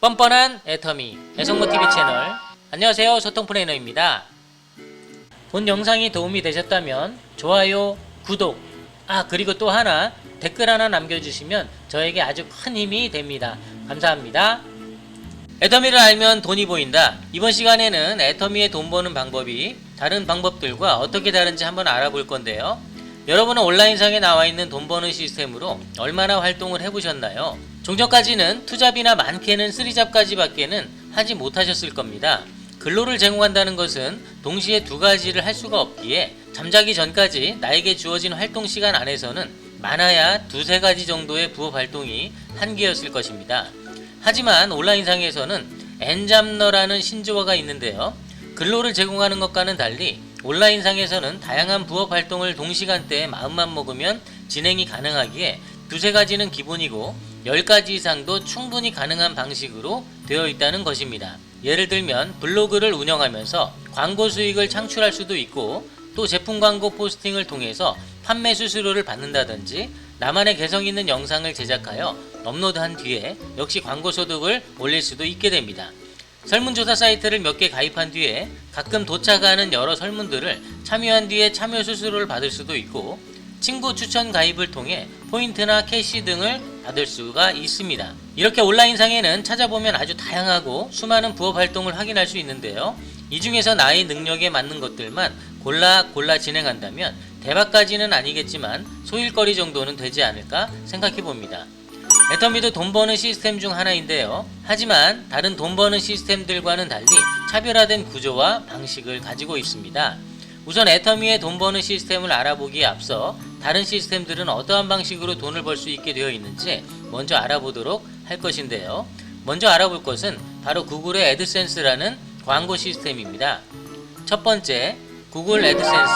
뻔뻔한 애터미 애성모TV 채널, 안녕하세요, 소통 플래너입니다. 본 영상이 도움이 되셨다면 좋아요, 구독, 그리고 또 하나 댓글 하나 남겨주시면 저에게 아주 큰 힘이 됩니다. 감사합니다. 애터미를 알면 돈이 보인다. 이번 시간에는 애터미의 돈 버는 방법이 다른 방법들과 어떻게 다른지 한번 알아볼 건데요. 여러분은 온라인상에 나와 있는 돈 버는 시스템으로 얼마나 활동을 해보셨나요? 종전까지는 투잡이나 많게는 쓰리잡까지밖에는 하지 못하셨을 겁니다. 근로를 제공한다는 것은 동시에 두 가지를 할 수가 없기에 잠자기 전까지 나에게 주어진 활동 시간 안에서는 많아야 두세 가지 정도의 부업 활동이 한계였을 것입니다. 하지만 온라인상에서는 엔잡러라는 신조어가 있는데요. 근로를 제공하는 것과는 달리 온라인상에서는 다양한 부업 활동을 동시간대에 마음만 먹으면 진행이 가능하기에 두세 가지는 기본이고 10가지 이상도 충분히 가능한 방식으로 되어 있다는 것입니다. 예를 들면 블로그를 운영하면서 광고 수익을 창출할 수도 있고, 또 제품 광고 포스팅을 통해서 판매 수수료를 받는다든지, 나만의 개성 있는 영상을 제작하여 업로드한 뒤에 역시 광고 소득을 올릴 수도 있게 됩니다. 설문조사 사이트를 몇 개 가입한 뒤에 가끔 도착하는 여러 설문들을 참여한 뒤에 참여 수수료를 받을 수도 있고, 친구 추천 가입을 통해 포인트나 캐시 등을 받을 수가 있습니다. 이렇게 온라인상에는 찾아보면 아주 다양하고 수많은 부업 활동을 확인할 수 있는데요. 이 중에서 나의 능력에 맞는 것들만 골라 진행한다면 대박까지는 아니겠지만 소일거리 정도는 되지 않을까 생각해 봅니다. 애터미도 돈 버는 시스템 중 하나인데요. 하지만 다른 돈 버는 시스템들과는 달리 차별화된 구조와 방식을 가지고 있습니다. 우선 애터미의 돈 버는 시스템을 알아보기에 앞서 다른 시스템들은 어떠한 방식으로 돈을 벌 수 있게 되어 있는지 먼저 알아보도록 할 것인데요. 먼저 알아볼 것은 바로 구글의 애드센스라는 광고 시스템입니다. 첫 번째, 구글 애드센스.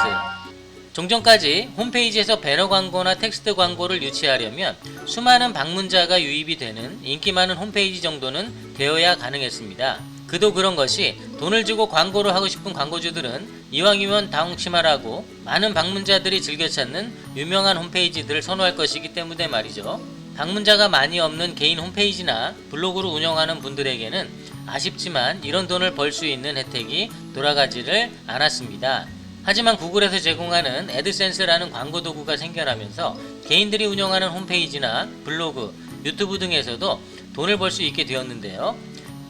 종전까지 홈페이지에서 배너 광고나 텍스트 광고를 유치하려면 수많은 방문자가 유입이 되는 인기 많은 홈페이지 정도는 되어야 가능했습니다. 그도 그런 것이 돈을 주고 광고를 하고 싶은 광고주들은 이왕이면 다홍치마라고 많은 방문자들이 즐겨 찾는 유명한 홈페이지들을 선호할 것이기 때문에 말이죠. 방문자가 많이 없는 개인 홈페이지나 블로그를 운영하는 분들에게는 아쉽지만 이런 돈을 벌 수 있는 혜택이 돌아가지를 않았습니다. 하지만 구글에서 제공하는 애드센스라는 광고 도구가 생겨나면서 개인들이 운영하는 홈페이지나 블로그, 유튜브 등에서도 돈을 벌 수 있게 되었는데요.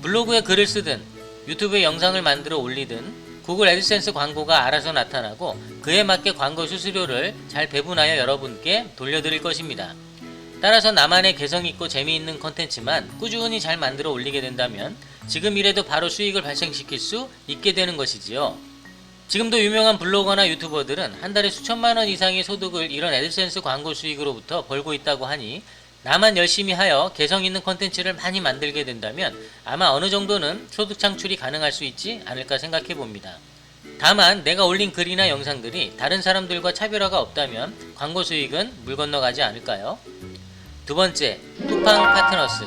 블로그에 글을 쓰든 유튜브에 영상을 만들어 올리든 구글 애드센스 광고가 알아서 나타나고 그에 맞게 광고 수수료를 잘 배분하여 여러분께 돌려드릴 것입니다. 따라서 나만의 개성있고 재미있는 컨텐츠만 꾸준히 잘 만들어 올리게 된다면 지금이라도 바로 수익을 발생시킬 수 있게 되는 것이지요. 지금도 유명한 블로거나 유튜버들은 한 달에 수천만원 이상의 소득을 이런 애드센스 광고 수익으로부터 벌고 있다고 하니 나만 열심히 하여 개성있는 컨텐츠를 많이 만들게 된다면 아마 어느 정도는 소득 창출이 가능할 수 있지 않을까 생각해 봅니다. 다만 내가 올린 글이나 영상들이 다른 사람들과 차별화가 없다면 광고 수익은 물 건너가지 않을까요? 두 번째, 쿠팡 파트너스.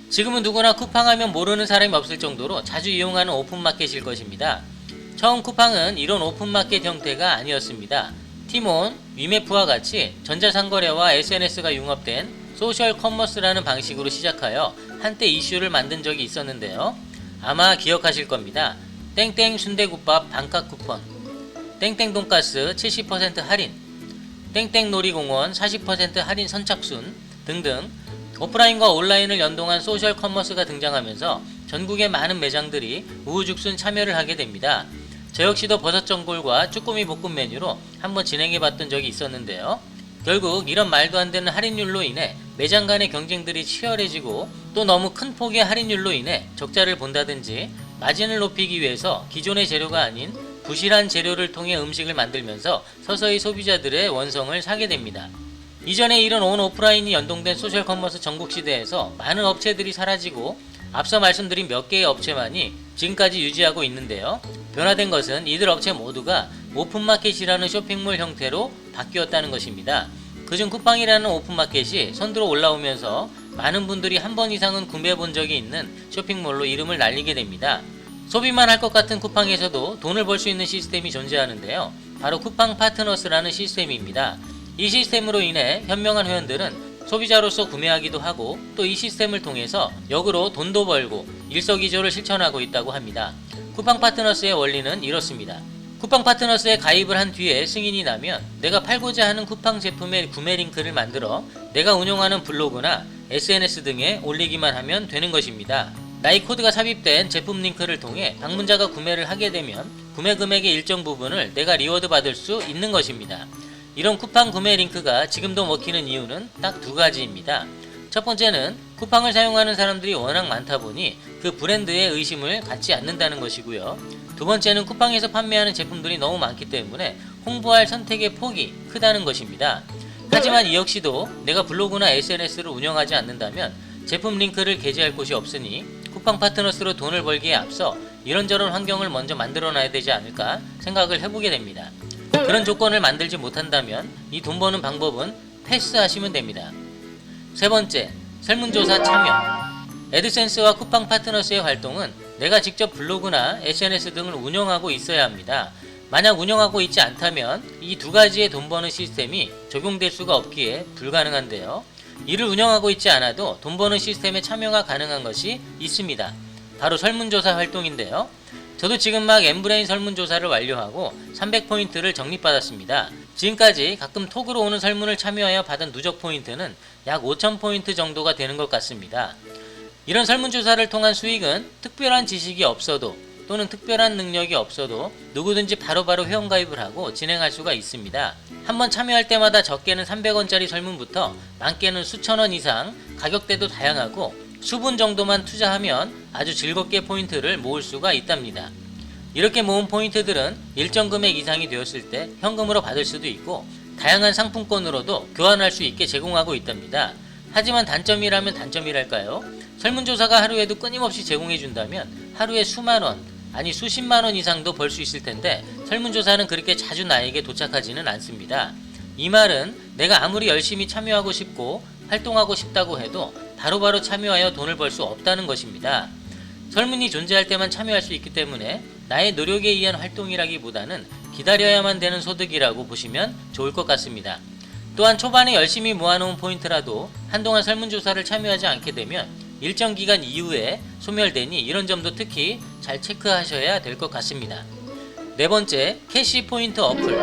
지금은 누구나 쿠팡하면 모르는 사람이 없을 정도로 자주 이용하는 오픈마켓일 것입니다. 처음 쿠팡은 이런 오픈마켓 형태가 아니었습니다. 티몬, 위메프와 같이 전자상거래와 SNS가 융합된 소셜 커머스라는 방식으로 시작하여 한때 이슈를 만든 적이 있었는데요. 아마 기억하실 겁니다. 땡땡 순대국밥 반값 쿠폰, 땡땡 돈가스 70% 할인, 땡땡 놀이공원 40% 할인 선착순 등등 오프라인과 온라인을 연동한 소셜 커머스가 등장하면서 전국의 많은 매장들이 우후죽순 참여를 하게 됩니다. 저 역시도 버섯전골과 쭈꾸미 볶음 메뉴로 한번 진행해봤던 적이 있었는데요. 결국 이런 말도 안 되는 할인율로 인해 매장 간의 경쟁들이 치열해지고, 또 너무 큰 폭의 할인율로 인해 적자를 본다든지 마진을 높이기 위해서 기존의 재료가 아닌 부실한 재료를 통해 음식을 만들면서 서서히 소비자들의 원성을 사게 됩니다. 이전에 이런 온 오프라인이 연동된 소셜 커머스 전국 시대에서 많은 업체들이 사라지고 앞서 말씀드린 몇 개의 업체만이 지금까지 유지하고 있는데요. 변화된 것은 이들 업체 모두가 오픈마켓이라는 쇼핑몰 형태로 바뀌었다는 것입니다. 그중 쿠팡이라는 오픈마켓이 선두로 올라오면서 많은 분들이 한 번 이상은 구매해 본 적이 있는 쇼핑몰로 이름을 날리게 됩니다. 소비만 할 것 같은 쿠팡에서도 돈을 벌 수 있는 시스템이 존재하는데요. 바로 쿠팡 파트너스라는 시스템입니다. 이 시스템으로 인해 현명한 회원들은 소비자로서 구매하기도 하고 또 이 시스템을 통해서 역으로 돈도 벌고 일석이조를 실천하고 있다고 합니다. 쿠팡 파트너스의 원리는 이렇습니다. 쿠팡 파트너스에 가입을 한 뒤에 승인이 나면 내가 팔고자 하는 쿠팡 제품의 구매 링크를 만들어 내가 운영하는 블로그나 SNS 등에 올리기만 하면 되는 것입니다. 나의 코드가 삽입된 제품 링크를 통해 방문자가 구매를 하게 되면 구매 금액의 일정 부분을 내가 리워드 받을 수 있는 것입니다. 이런 쿠팡 구매 링크가 지금도 먹히는 이유는 딱 두 가지입니다. 첫 번째는 쿠팡을 사용하는 사람들이 워낙 많다 보니 그 브랜드에 의심을 갖지 않는다는 것이고요. 두 번째는 쿠팡에서 판매하는 제품들이 너무 많기 때문에 홍보할 선택의 폭이 크다는 것입니다. 하지만 이 역시도 내가 블로그나 SNS를 운영하지 않는다면 제품 링크를 게재할 곳이 없으니 쿠팡 파트너스로 돈을 벌기에 앞서 이런저런 환경을 먼저 만들어 놔야 되지 않을까 생각을 해보게 됩니다. 그런 조건을 만들지 못한다면 이 돈 버는 방법은 패스하시면 됩니다. 세 번째, 설문조사 참여. 애드센스와 쿠팡 파트너스의 활동은 내가 직접 블로그나 SNS 등을 운영하고 있어야 합니다. 만약 운영하고 있지 않다면 이 두 가지의 돈 버는 시스템이 적용될 수가 없기에 불가능한데요. 이를 운영하고 있지 않아도 돈 버는 시스템에 참여가 가능한 것이 있습니다. 바로 설문조사 활동인데요. 저도 지금 막 엠브레인 설문조사를 완료하고 300포인트를 적립받았습니다. 지금까지 가끔 톡으로 오는 설문을 참여하여 받은 누적 포인트는 약 5000포인트 정도가 되는 것 같습니다. 이런 설문조사를 통한 수익은 특별한 지식이 없어도 또는 특별한 능력이 없어도 누구든지 바로바로 회원가입을 하고 진행할 수가 있습니다. 한번 참여할 때마다 적게는 300원짜리 설문부터 많게는 수천원 이상, 가격대도 다양하고 수분 정도만 투자하면 아주 즐겁게 포인트를 모을 수가 있답니다. 이렇게 모은 포인트들은 일정 금액 이상이 되었을 때 현금으로 받을 수도 있고 다양한 상품권으로도 교환할 수 있게 제공하고 있답니다. 하지만 단점이라면 단점이랄까요? 설문조사가 하루에도 끊임없이 제공해준다면 하루에 수만원, 아니 수십만원 이상도 벌 수 있을 텐데 설문조사는 그렇게 자주 나에게 도착하지는 않습니다. 이 말은 내가 아무리 열심히 참여하고 싶고 활동하고 싶다고 해도 바로바로 참여하여 돈을 벌 수 없다는 것입니다. 설문이 존재할 때만 참여할 수 있기 때문에 나의 노력에 의한 활동이라기보다는 기다려야만 되는 소득이라고 보시면 좋을 것 같습니다. 또한 초반에 열심히 모아놓은 포인트라도 한동안 설문조사를 참여하지 않게 되면 일정 기간 이후에 소멸되니 이런 점도 특히 잘 체크하셔야 될 것 같습니다. 네 번째, 캐시 포인트 어플.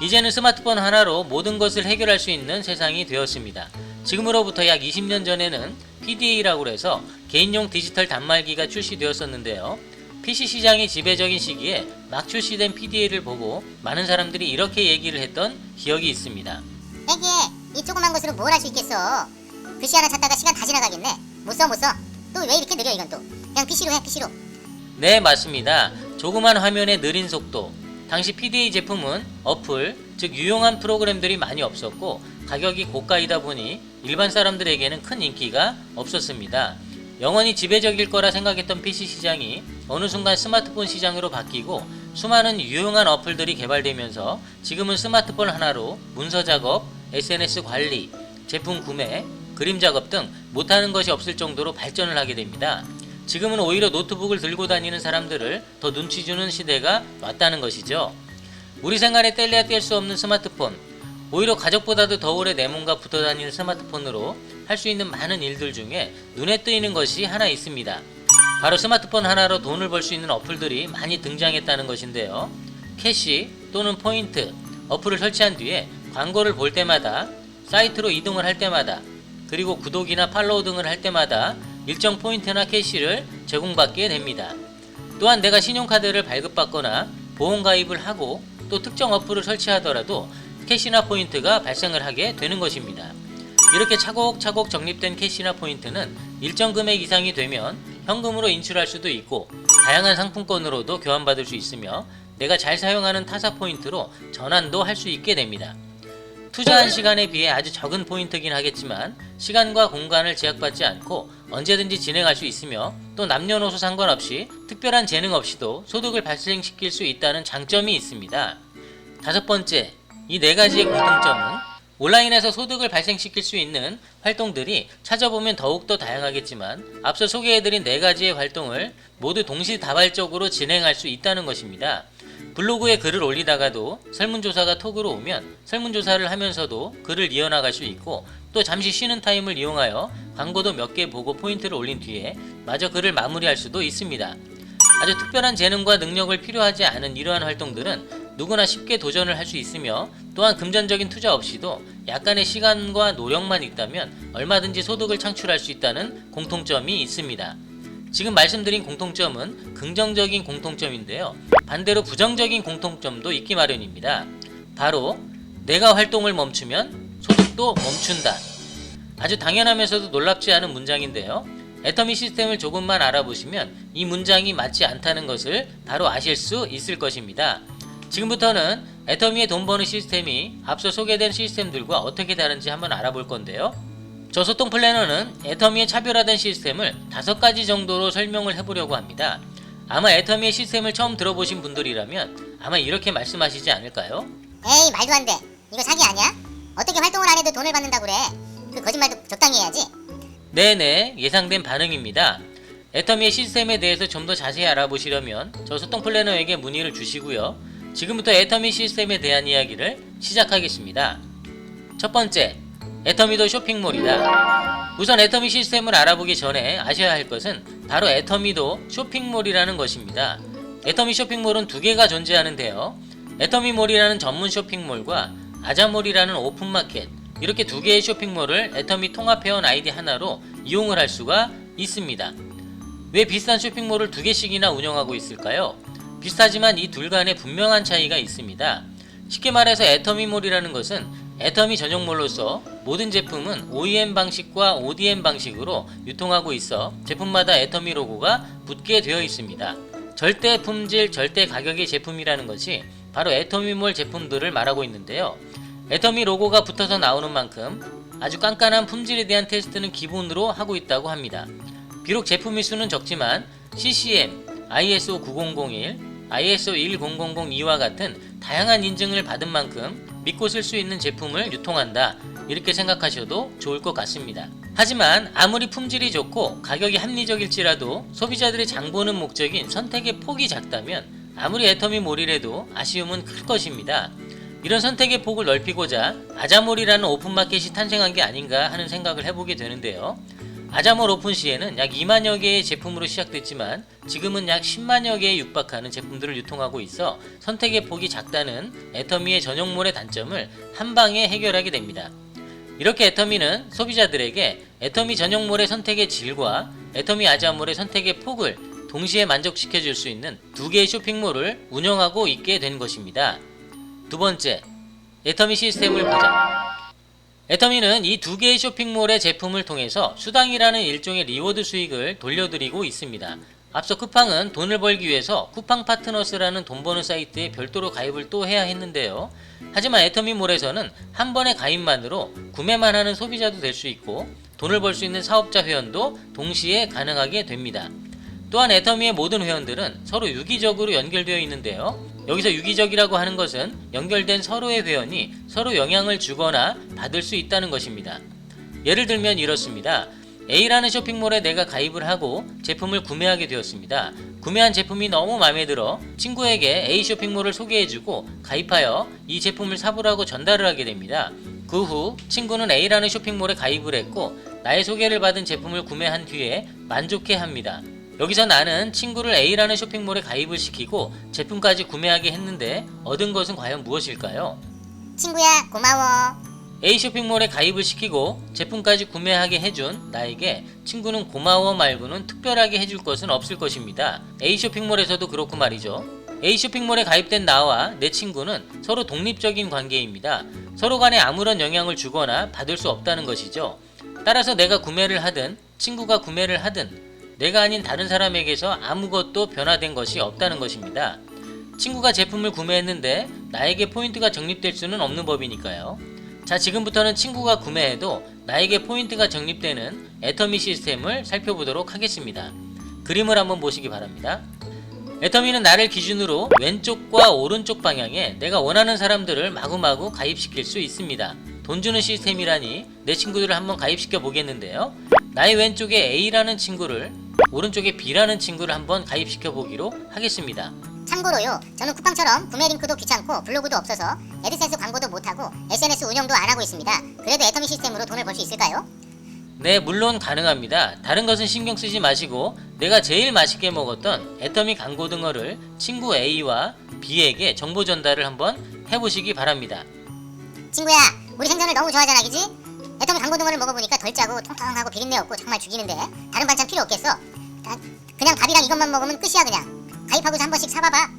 이제는 스마트폰 하나로 모든 것을 해결할 수 있는 세상이 되었습니다. 지금으로부터 약 20년 전에는 PDA라고 해서 개인용 디지털 단말기가 출시되었었는데요. PC 시장이 지배적인 시기에 막 출시된 PDA를 보고 많은 사람들이 이렇게 얘기를 했던 기억이 있습니다. 애기에 이 조그만 것으로 뭘 할 수 있겠어. 글씨 하나 찾다가 시간 다 지나가겠네. 못 써. 또 왜 이렇게 느려 이건 또. 그냥 PC로 해 PC로. 네, 맞습니다. 조그만 화면의 느린 속도. 당시 PDA 제품은 어플, 즉 유용한 프로그램들이 많이 없었고 가격이 고가이다 보니 일반 사람들에게는 큰 인기가 없었습니다. 영원히 지배적일 거라 생각했던 PC 시장이 어느 순간 스마트폰 시장으로 바뀌고 수많은 유용한 어플들이 개발되면서 지금은 스마트폰 하나로 문서 작업, SNS 관리, 제품 구매, 그림 작업 등 못하는 것이 없을 정도로 발전을 하게 됩니다. 지금은 오히려 노트북을 들고 다니는 사람들을 더 눈치 주는 시대가 왔다는 것이죠. 우리 생활에 뗄래야 뗄 수 없는 스마트폰, 오히려 가족보다도 더 오래 내 몸과 붙어 다니는 스마트폰으로 할 수 있는 많은 일들 중에 눈에 띄는 것이 하나 있습니다. 바로 스마트폰 하나로 돈을 벌 수 있는 어플들이 많이 등장했다는 것인데요. 캐시 또는 포인트 어플을 설치한 뒤에 광고를 볼 때마다, 사이트로 이동을 할 때마다, 그리고 구독이나 팔로우 등을 할 때마다 일정 포인트나 캐시를 제공받게 됩니다. 또한 내가 신용카드를 발급받거나 보험가입을 하고 또 특정 어플을 설치하더라도 캐시나 포인트가 발생을 하게 되는 것입니다. 이렇게 차곡차곡 적립된 캐시나 포인트는 일정 금액 이상이 되면 현금으로 인출할 수도 있고 다양한 상품권으로도 교환받을 수 있으며 내가 잘 사용하는 타사 포인트로 전환도 할 수 있게 됩니다. 투자한 시간에 비해 아주 적은 포인트긴 하겠지만 시간과 공간을 제약받지 않고 언제든지 진행할 수 있으며 또 남녀노소 상관없이 특별한 재능 없이도 소득을 발생시킬 수 있다는 장점이 있습니다. 다섯 번째, 이 네 가지의 공통점은 온라인에서 소득을 발생시킬 수 있는 활동들이 찾아보면 더욱더 다양하겠지만 앞서 소개해드린 네 가지의 활동을 모두 동시다발적으로 진행할 수 있다는 것입니다. 블로그에 글을 올리다가도 설문조사가 톡으로 오면 설문조사를 하면서도 글을 이어나갈 수 있고, 또 잠시 쉬는 타임을 이용하여 광고도 몇 개 보고 포인트를 올린 뒤에 마저 글을 마무리할 수도 있습니다. 아주 특별한 재능과 능력을 필요하지 않은 이러한 활동들은 누구나 쉽게 도전을 할 수 있으며, 또한 금전적인 투자 없이도 약간의 시간과 노력만 있다면 얼마든지 소득을 창출할 수 있다는 공통점이 있습니다. 지금 말씀드린 공통점은 긍정적인 공통점인데요, 반대로 부정적인 공통점도 있기 마련입니다. 바로 내가 활동을 멈추면 소득도 멈춘다. 아주 당연하면서도 놀랍지 않은 문장인데요, 애터미 시스템을 조금만 알아보시면 이 문장이 맞지 않다는 것을 바로 아실 수 있을 것입니다. 지금부터는 애터미의 돈 버는 시스템이 앞서 소개된 시스템들과 어떻게 다른지 한번 알아볼 건데요, 저소통 플래너는 애터미의 차별화된 시스템을 5가지 정도로 설명을 해보려고 합니다. 아마 애터미의 시스템을 처음 들어보신 분들이라면 아마 이렇게 말씀하시지 않을까요? 에이, 말도 안 돼. 이거 사기 아니야? 어떻게 활동을 안 해도 돈을 받는다고 그래? 그 거짓말도 적당히 해야지. 네네, 예상된 반응입니다. 애터미의 시스템에 대해서 좀 더 자세히 알아보시려면 저소통 플래너에게 문의를 주시고요. 지금부터 애터미 시스템에 대한 이야기를 시작하겠습니다. 첫 번째, 애터미도 쇼핑몰이다. 우선 애터미 시스템을 알아보기 전에 아셔야 할 것은 바로 애터미도 쇼핑몰이라는 것입니다. 애터미 쇼핑몰은 2개가 존재하는데요, 애터미몰이라는 전문 쇼핑몰과 아자몰이라는 오픈마켓, 이렇게 2개의 쇼핑몰을 애터미 통합해온 아이디 하나로 이용을 할 수가 있습니다. 왜 비슷한 쇼핑몰을 2개씩이나 운영하고 있을까요? 비슷하지만 이 둘 간에 분명한 차이가 있습니다. 쉽게 말해서 애터미몰이라는 것은 애터미 전용몰로서 모든 제품은 OEM 방식과 ODM 방식으로 유통하고 있어 제품마다 애터미 로고가 붙게 되어 있습니다. 절대 품질, 절대 가격의 제품이라는 것이 바로 애터미몰 제품들을 말하고 있는데요, 애터미 로고가 붙어서 나오는 만큼 아주 깐깐한 품질에 대한 테스트는 기본으로 하고 있다고 합니다. 비록 제품의 수는 적지만 CCM, ISO 9001, ISO 10002와 같은 다양한 인증을 받은 만큼 믿고 쓸 수 있는 제품을 유통한다, 이렇게 생각하셔도 좋을 것 같습니다. 하지만 아무리 품질이 좋고 가격이 합리적일지라도 소비자들의 장보는 목적인 선택의 폭이 작다면 아무리 애터미몰이라도 아쉬움은 클 것입니다. 이런 선택의 폭을 넓히고자 아자몰이라는 오픈마켓이 탄생한 게 아닌가 하는 생각을 해보게 되는데요, 아자몰 오픈 시에는 약 2만여 개의 제품으로 시작됐지만 지금은 약 10만여 개에 육박하는 제품들을 유통하고 있어 선택의 폭이 작다는 애터미의 전용몰의 단점을 한방에 해결하게 됩니다. 이렇게 애터미는 소비자들에게 애터미 전용몰의 선택의 질과 애터미 아자몰의 선택의 폭을 동시에 만족시켜 줄 수 있는 2개의 쇼핑몰을 운영하고 있게 된 것입니다. 두 번째, 애터미 시스템을 보자. 애터미는 이 2개의 쇼핑몰의 제품을 통해서 수당이라는 일종의 리워드 수익을 돌려드리고 있습니다. 앞서 쿠팡은 돈을 벌기 위해서 쿠팡 파트너스라는 돈 버는 사이트에 별도로 가입을 또 해야 했는데요, 하지만 애터미몰에서는 한 번의 가입만으로 구매만 하는 소비자도 될 수 있고 돈을 벌 수 있는 사업자 회원도 동시에 가능하게 됩니다. 또한 애터미의 모든 회원들은 서로 유기적으로 연결되어 있는데요, 여기서 유기적이라고 하는 것은 연결된 서로의 회원이 서로 영향을 주거나 받을 수 있다는 것입니다. 예를 들면 이렇습니다. A라는 쇼핑몰에 내가 가입을 하고 제품을 구매하게 되었습니다. 구매한 제품이 너무 마음에 들어 친구에게 A 쇼핑몰을 소개해주고 가입하여 이 제품을 사보라고 전달을 하게 됩니다. 그 후 친구는 A라는 쇼핑몰에 가입을 했고 나의 소개를 받은 제품을 구매한 뒤에 만족해 합니다. 여기서 나는 친구를 A라는 쇼핑몰에 가입을 시키고 제품까지 구매하게 했는데 얻은 것은 과연 무엇일까요? 친구야, 고마워. A 쇼핑몰에 가입을 시키고 제품까지 구매하게 해준 나에게 친구는 고마워 말고는 특별하게 해줄 것은 없을 것입니다. A 쇼핑몰에서도 그렇고 말이죠. A 쇼핑몰에 가입된 나와 내 친구는 서로 독립적인 관계입니다. 서로 간에 아무런 영향을 주거나 받을 수 없다는 것이죠. 따라서 내가 구매를 하든 친구가 구매를 하든 내가 아닌 다른 사람에게서 아무것도 변화된 것이 없다는 것입니다. 친구가 제품을 구매했는데 나에게 포인트가 적립될 수는 없는 법이니까요. 자, 지금부터는 친구가 구매해도 나에게 포인트가 적립되는 애터미 시스템을 살펴보도록 하겠습니다. 그림을 한번 보시기 바랍니다. 애터미는 나를 기준으로 왼쪽과 오른쪽 방향에 내가 원하는 사람들을 마구마구 가입시킬 수 있습니다. 돈 주는 시스템이라니 내 친구들을 한번 가입시켜 보겠는데요, 나의 왼쪽에 A라는 친구를, 오른쪽에 B라는 친구를 한번 가입시켜 보기로 하겠습니다. 참고로요, 저는 쿠팡처럼 구매 링크도 귀찮고 블로그도 없어서 애드센스 광고도 못하고 SNS 운영도 안 하고 있습니다. 그래도 애터미 시스템으로 돈을 벌 수 있을까요? 네, 물론 가능합니다. 다른 것은 신경 쓰지 마시고 내가 제일 맛있게 먹었던 애터미 강고등어를 친구 A와 B에게 정보 전달을 한번 해보시기 바랍니다. 친구야, 우리 생선을 너무 좋아하잖아, 그지? 애터미 강고등어를 먹어보니까 덜 짜고 통통하고 비린내 없고 정말 죽이는데 다른 반찬 필요 없겠어. 그냥 밥이랑 이것만 먹으면 끝이야. 그냥 가입하고서 한 번씩 사봐봐.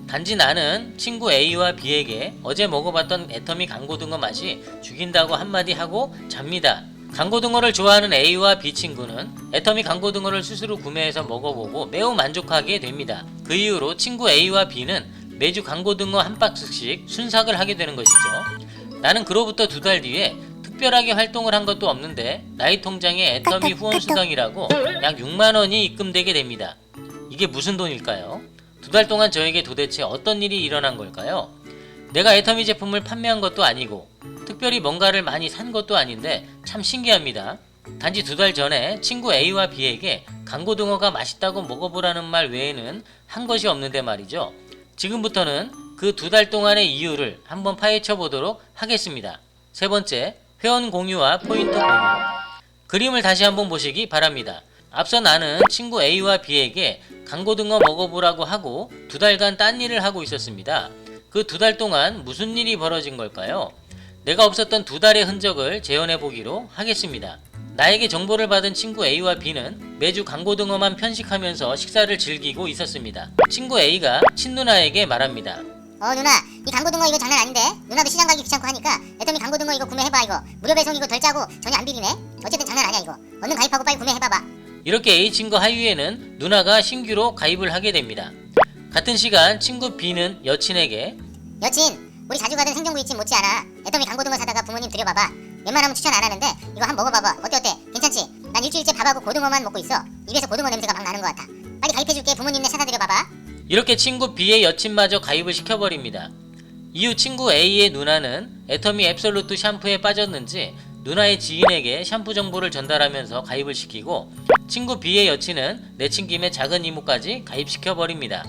단지 나는 친구 A와 B에게 어제 먹어봤던 애터미 강고등어 맛이 죽인다고 한마디 하고 잡니다. 강고등어를 좋아하는 A와 B 친구는 애터미 강고등어를 스스로 구매해서 먹어보고 매우 만족하게 됩니다. 그 이후로 친구 A와 B는 매주 강고등어 한 박스씩 순삭을 하게 되는 것이죠. 나는 그로부터 2달 뒤에 특별하게 활동을 한 것도 없는데 나의 통장에 애터미 후원 수당이라고 약 6만원이 입금되게 됩니다. 이게 무슨 돈일까요? 2달 동안 저에게 도대체 어떤 일이 일어난 걸까요? 내가 애터미 제품을 판매한 것도 아니고 특별히 뭔가를 많이 산 것도 아닌데 참 신기합니다. 단지 2달 전에 친구 A와 B에게 강고등어가 맛있다고 먹어보라는 말 외에는 한 것이 없는데 말이죠. 지금부터는 그 2달 동안의 이유를 한번 파헤쳐 보도록 하겠습니다. 세 번째, 회원 공유와 포인트 공유. 그림을 다시 한번 보시기 바랍니다. 앞서 나는 친구 A와 B에게 강고등어 먹어보라고 하고 2달간 딴 일을 하고 있었습니다. 그 2달 동안 무슨 일이 벌어진 걸까요? 내가 없었던 2달의 흔적을 재현해 보기로 하겠습니다. 나에게 정보를 받은 친구 A와 B는 매주 강고등어만 편식하면서 식사를 즐기고 있었습니다. 친구 A가 친누나에게 말합니다. 누나, 이 강고등어 이거 장난 아닌데? 누나도 시장 가기 귀찮고 하니까 애터미 강고등어 이거 구매해봐. 이거 무료 배송, 이거 덜 짜고 전혀 안 비리네. 어쨌든 장난 아니야. 이거 얼른 가입하고 빨리 구매해봐봐. 이렇게 A 친구 하위에는 누나가 신규로 가입을 하게 됩니다. 같은 시간 친구 B는 여친에게 여친, 우리 자주 가던 생선구이집 못지않아 애터미 강고등어 사다가 부모님 드려봐봐. 웬만하면 추천 안 하는데 이거 한번 먹어봐봐. 어때? 괜찮지? 난 일주일째 밥하고 고등어만 먹고 있어. 입에서 고등어 냄새가 막 나는 것 같아. 빨리 가입해줄게. 부모님네 사다 드려봐봐. 이렇게 친구 B의 여친마저 가입을 시켜버립니다. 이후 친구 A의 누나는 애터미 앱솔루트 샴푸에 빠졌는지 누나의 지인에게 샴푸 정보를 전달하면서 가입을 시키고 친구 B의 여친은 내친 김에 작은 이모까지 가입시켜버립니다.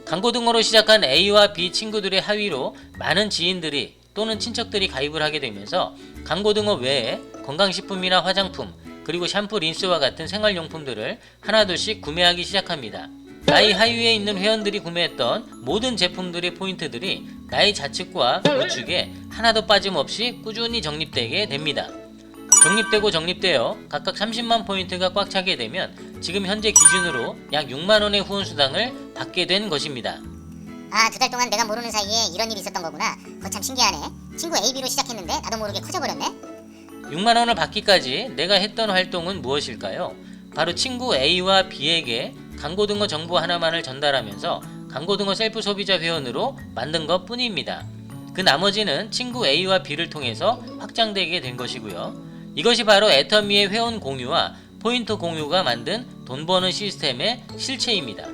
강고등어로 시작한 A와 B 친구들의 하위로 많은 지인들이 또는 친척들이 가입을 하게 되면서 강고등어 외에 건강식품이나 화장품 그리고 샴푸, 린스와 같은 생활용품들을 하나둘씩 구매하기 시작합니다. 나의 하위에 있는 회원들이 구매했던 모든 제품들의 포인트들이 나의 좌측과 우측에 하나도 빠짐없이 꾸준히 적립되게 됩니다. 적립되어 각각 30만 포인트가 꽉 차게 되면 지금 현재 기준으로 약 6만원의 후원 수당을 받게 된 것입니다. 2달 동안 내가 모르는 사이에 이런 일이 있었던 거구나. 그거 참 신기하네. 친구 AB로 시작했는데 나도 모르게 커져버렸네. 6만원을 받기까지 내가 했던 활동은 무엇일까요? 바로 친구 A와 B에게 강고등어 정보 하나만을 전달하면서 강고등어 셀프 소비자 회원으로 만든 것 뿐입니다. 그 나머지는 친구 A와 B를 통해서 확장되게 된 것이고요. 이것이 바로 애터미의 회원 공유와 포인트 공유가 만든 돈 버는 시스템의 실체입니다.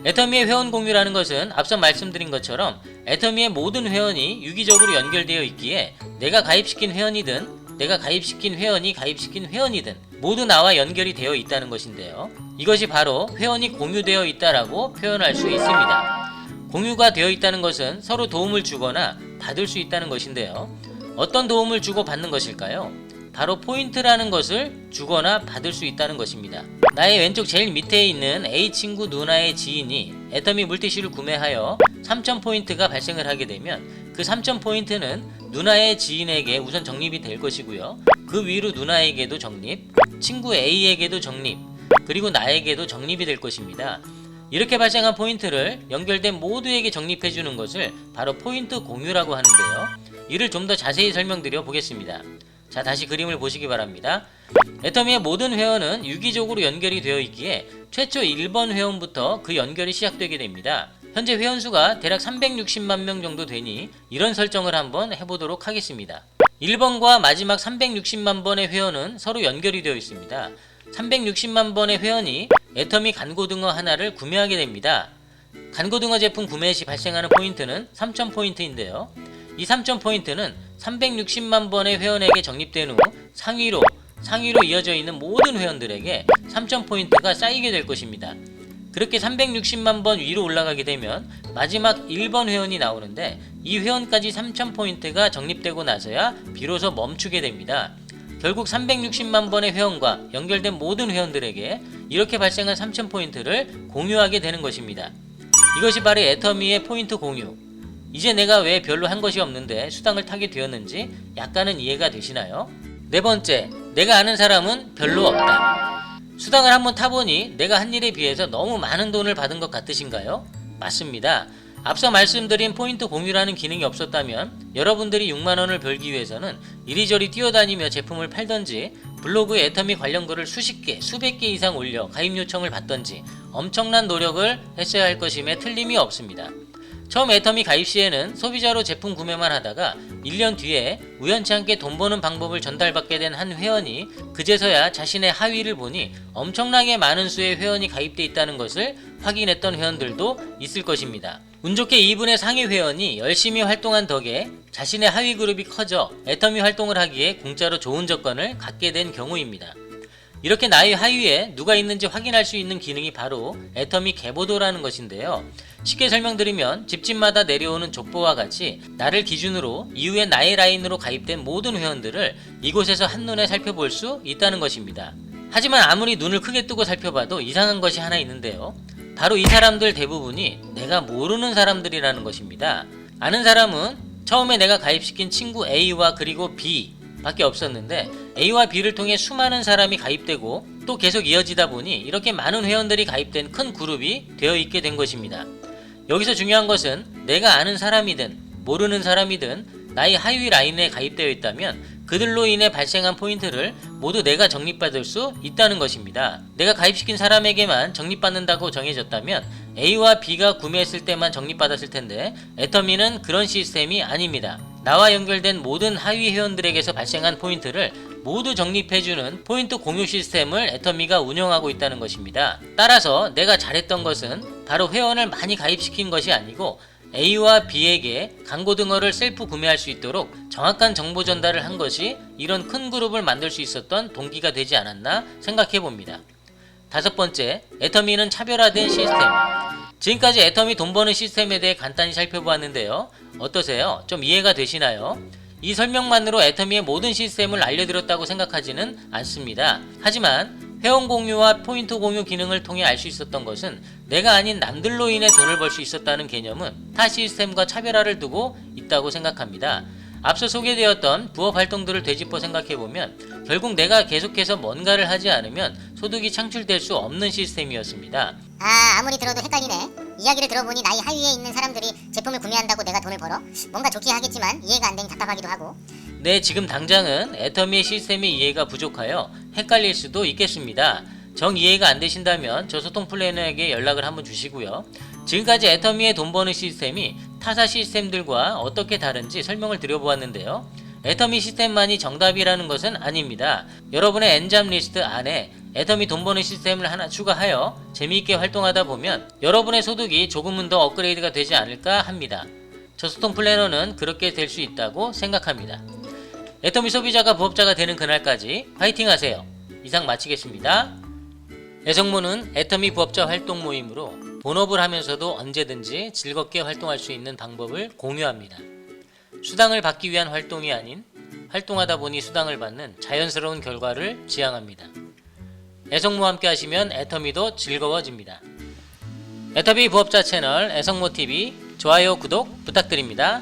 애터미의 회원 공유라는 것은 앞서 말씀드린 것처럼 애터미의 모든 회원이 유기적으로 연결되어 있기에 내가 가입시킨 회원이든 내가 가입시킨 회원이 가입시킨 회원이든 모두 나와 연결이 되어 있다는 것인데요. 이것이 바로 회원이 공유되어 있다라고 표현할 수 있습니다. 공유가 되어 있다는 것은 서로 도움을 주거나 받을 수 있다는 것인데요. 어떤 도움을 주고 받는 것일까요? 바로 포인트라는 것을 주거나 받을 수 있다는 것입니다. 나의 왼쪽 제일 밑에 있는 A 친구 누나의 지인이 애터미 물티슈를 구매하여 3000포인트가 발생을 하게 되면 그 3000포인트는 누나의 지인에게 우선 적립이 될 것이고요. 그 위로 누나에게도 적립, 친구 A에게도 적립, 그리고 나에게도 적립이 될 것입니다. 이렇게 발생한 포인트를 연결된 모두에게 적립해주는 것을 바로 포인트 공유라고 하는데요. 이를 좀 더 자세히 설명드려 보겠습니다. 자, 다시 그림을 보시기 바랍니다. 애터미의 모든 회원은 유기적으로 연결이 되어 있기에 최초 1번 회원부터 그 연결이 시작되게 됩니다. 현재 회원수가 대략 360만 명 정도 되니 이런 설정을 한번 해보도록 하겠습니다. 1번과 마지막 360만 번의 회원은 서로 연결이 되어 있습니다. 360만 번의 회원이 애터미 간고등어 하나를 구매하게 됩니다. 간고등어 제품 구매 시 발생하는 포인트는 3000포인트인데요. 이 3000포인트는 360만 번의 회원에게 적립된 후 상위로 이어져 있는 모든 회원들에게 3000포인트가 쌓이게 될 것입니다. 그렇게 360만 번 위로 올라가게 되면 마지막 1번 회원이 나오는데 이 회원까지 3000포인트가 적립되고 나서야 비로소 멈추게 됩니다. 결국 360만 번의 회원과 연결된 모든 회원들에게 이렇게 발생한 3000포인트를 공유하게 되는 것입니다. 이것이 바로 애터미의 포인트 공유. 이제 내가 왜 별로 한 것이 없는데 수당을 타게 되었는지 약간은 이해가 되시나요? 네 번째, 내가 아는 사람은 별로 없다. 수당을 한번 타보니 내가 한 일에 비해서 너무 많은 돈을 받은 것 같으신가요? 맞습니다. 앞서 말씀드린 포인트 공유라는 기능이 없었다면 여러분들이 6만원을 벌기 위해서는 이리저리 뛰어다니며 제품을 팔던지 블로그에 애터미 관련 글을 수십 개, 수백 개 이상 올려 가입 요청을 받던지 엄청난 노력을 했어야 할 것임에 틀림이 없습니다. 처음 애터미 가입 시에는 소비자로 제품 구매만 하다가 1년 뒤에 우연치 않게 돈 버는 방법을 전달받게 된 한 회원이 그제서야 자신의 하위를 보니 엄청나게 많은 수의 회원이 가입돼 있다는 것을 확인했던 회원들도 있을 것입니다. 운 좋게 이분의 상위 회원이 열심히 활동한 덕에 자신의 하위 그룹이 커져 애터미 활동을 하기에 공짜로 좋은 조건을 갖게 된 경우입니다. 이렇게 나의 하위에 누가 있는지 확인할 수 있는 기능이 바로 애터미 개보도라는 것인데요. 쉽게 설명드리면 집집마다 내려오는 족보와 같이 나를 기준으로 이후에 나의 라인으로 가입된 모든 회원들을 이곳에서 한눈에 살펴볼 수 있다는 것입니다. 하지만 아무리 눈을 크게 뜨고 살펴봐도 이상한 것이 하나 있는데요. 바로 이 사람들 대부분이 내가 모르는 사람들이라는 것입니다. 아는 사람은 처음에 내가 가입시킨 친구 A와 그리고 B 밖에 없었는데 A와 B를 통해 수많은 사람이 가입되고 또 계속 이어지다 보니 이렇게 많은 회원들이 가입된 큰 그룹이 되어 있게 된 것입니다. 여기서 중요한 것은 내가 아는 사람이든 모르는 사람이든 나의 하위 라인에 가입되어 있다면 그들로 인해 발생한 포인트를 모두 내가 적립받을 수 있다는 것입니다. 내가 가입시킨 사람에게만 적립받는다고 정해졌다면 A와 B가 구매했을 때만 적립받았을 텐데 애터미는 그런 시스템이 아닙니다. 나와 연결된 모든 하위 회원들에게서 발생한 포인트를 모두 적립해주는 포인트 공유 시스템을 애터미가 운영하고 있다는 것입니다. 따라서 내가 잘했던 것은 바로 회원을 많이 가입시킨 것이 아니고 A와 B에게 광고 등어를 셀프 구매할 수 있도록 정확한 정보 전달을 한 것이 이런 큰 그룹을 만들 수 있었던 동기가 되지 않았나 생각해 봅니다. 다섯 번째, 애터미는 차별화된 시스템. 지금까지 애터미 돈 버는 시스템에 대해 간단히 살펴보았는데요. 어떠세요? 좀 이해가 되시나요? 이 설명만으로 애터미의 모든 시스템을 알려드렸다고 생각하지는 않습니다. 하지만 회원 공유와 포인트 공유 기능을 통해 알 수 있었던 것은 내가 아닌 남들로 인해 돈을 벌 수 있었다는 개념은 타 시스템과 차별화를 두고 있다고 생각합니다. 앞서 소개되었던 부업 활동들을 되짚어 생각해보면 결국 내가 계속해서 뭔가를 하지 않으면 소득이 창출될 수 없는 시스템이었습니다. 아무리 들어도 헷갈리네. 이야기를 들어보니 나이 하위에 있는 사람들이 제품을 구매한다고 내가 돈을 벌어? 뭔가 좋긴 하겠지만 이해가 안 되니 답답하기도 하고. 네, 지금 당장은 애터미의 시스템의 이해가 부족하여 헷갈릴 수도 있겠습니다. 정 이해가 안 되신다면 저 소통 플래너에게 연락을 한번 주시고요. 지금까지 애터미의 돈 버는 시스템이 타사 시스템들과 어떻게 다른지 설명을 드려보았는데요. 애터미 시스템만이 정답이라는 것은 아닙니다. 여러분의 엔잡 리스트 안에 애터미 돈 버는 시스템을 하나 추가하여 재미있게 활동하다 보면 여러분의 소득이 조금은 더 업그레이드가 되지 않을까 합니다. 저소통 플래너는 그렇게 될 수 있다고 생각합니다. 애터미 소비자가 부업자가 되는 그날까지 파이팅 하세요. 이상 마치겠습니다. 애성모는 애터미 부업자 활동 모임으로 본업을 하면서도 언제든지 즐겁게 활동할 수 있는 방법을 공유합니다. 수당을 받기 위한 활동이 아닌 활동하다 보니 수당을 받는 자연스러운 결과를 지향합니다. 애성모와 함께 하시면 애터미도 즐거워집니다. 애터미 부업자 채널 애성모TV 좋아요 구독 부탁드립니다.